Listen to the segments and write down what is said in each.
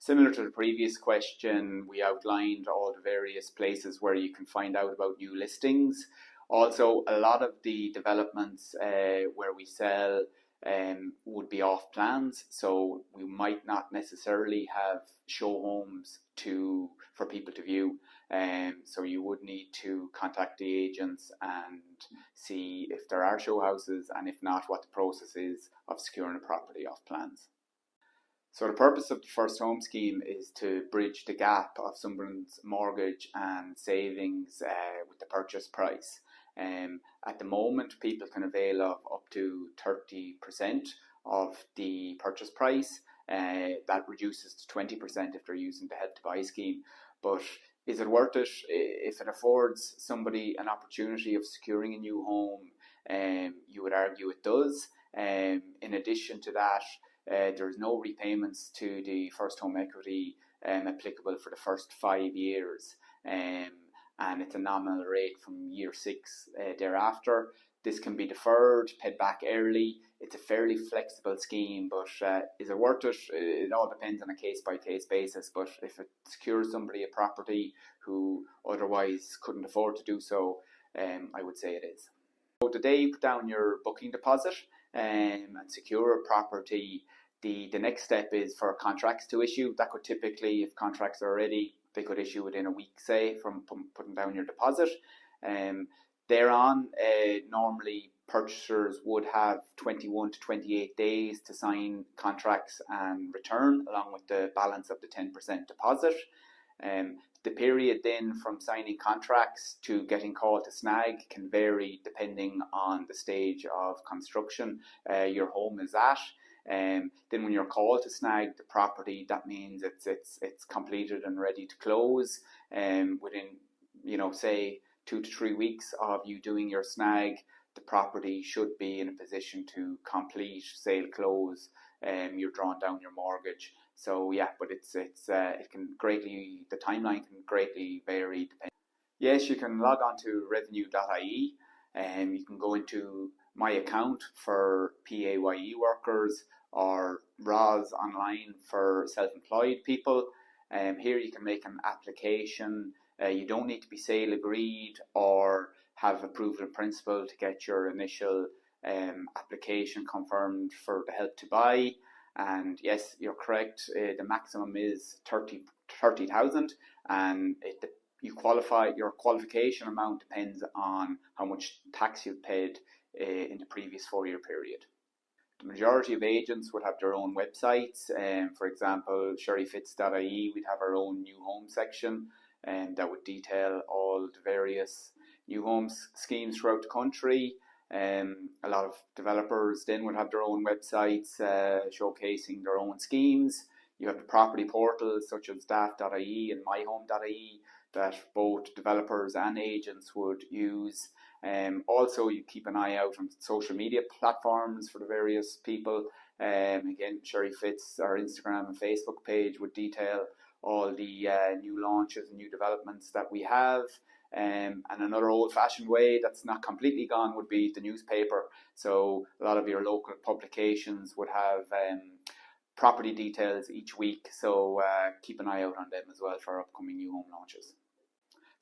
Similar to the previous question, we outlined all the various places where you can find out about new listings. Also, a lot of the developments where we sell would be off plans, so we might not necessarily have show homes for people to view. So you would need to contact the agents and see if there are show houses, and if not, what the process is of securing a property off plans. So the purpose of the first home scheme is to bridge the gap of someone's mortgage and savings with the purchase price. At the moment, people can avail of up to 30% of the purchase price. That reduces to 20% if they're using the Help to Buy scheme. But is it worth it? If it affords somebody an opportunity of securing a new home, you would argue it does. In addition to that, there's no repayments to the first home equity applicable for the first 5 years, and it's a nominal rate from year 6 thereafter. This can be deferred, paid back early. It's a fairly flexible scheme, but is it worth it? It all depends on a case-by-case basis, but if it secures somebody a property who otherwise couldn't afford to do so, I would say it is. So the day you put down your booking deposit and secure a property, the next step is for contracts to issue. That could typically, if contracts are ready, they could issue within a week, say, from putting down your deposit. Thereon, normally purchasers would have 21 to 28 days to sign contracts and return, along with the balance of the 10% deposit. The period then from signing contracts to getting called to snag can vary depending on the stage of construction your home is at. Then when you're called to snag the property, that means it's completed and ready to close. Within, say 2 to 3 weeks of you doing your snag, the property should be in a position to complete, sale, close. You're drawing down your mortgage. So yeah, but the timeline can greatly vary. Yes, you can log on to revenue.ie and you can go into my account for PAYE workers or ROS online for self-employed people. Here you can make an application. You don't need to be sale agreed or have approval in principle to get your initial application confirmed for the Help to Buy. And yes, you're correct, the maximum is 30,000, and your qualification amount depends on how much tax you've paid in the previous 4-year period. The majority of agents would have their own websites. For example, sherryfitz.ie, we'd have our own new home section, and that would detail all the various new homes schemes throughout the country. A lot of developers then would have their own websites showcasing their own schemes. You have the property portals such as daft.ie and myhome.ie that both developers and agents would use. Also, you keep an eye out on social media platforms for the various people. Again, Sherry Fitz, our Instagram and Facebook page would detail all the new launches and new developments that we have. And another old-fashioned way that's not completely gone would be the newspaper. So a lot of your local publications would have property details each week. So keep an eye out on them as well for upcoming new home launches.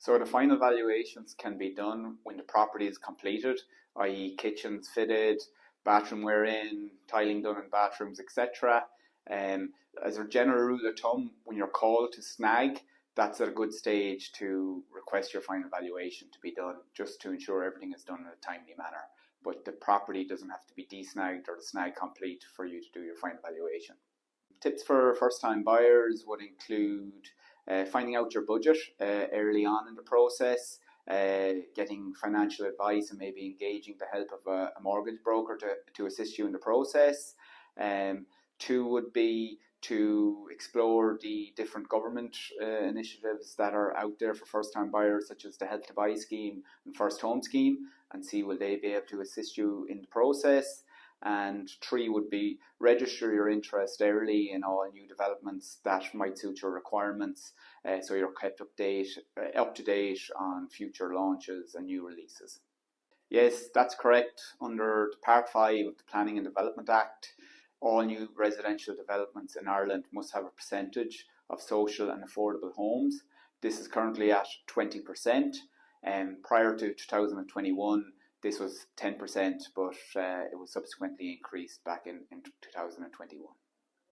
So the final valuations can be done when the property is completed, i.e. kitchens fitted, bathroom wear in, tiling done in bathrooms, etc. As a general rule of thumb, when you're called to snag, that's at a good stage to request your final valuation to be done, just to ensure everything is done in a timely manner. But the property doesn't have to be desnagged or the snag complete for you to do your final valuation. Tips for first-time buyers would include finding out your budget early on in the process, getting financial advice and maybe engaging the help of a mortgage broker to assist you in the process. 2 would be to explore the different government initiatives that are out there for first-time buyers, such as the Help to Buy scheme and First Home scheme, and see will they be able to assist you in the process. And 3 would be register your interest early in all new developments that might suit your requirements, so you're kept up to date on future launches and new releases. Yes, that's correct. Under Part 5 of the Planning and Development Act, all new residential developments in Ireland must have a percentage of social and affordable homes. This is currently at 20%, and prior to 2021, this was 10%, but it was subsequently increased back in 2021.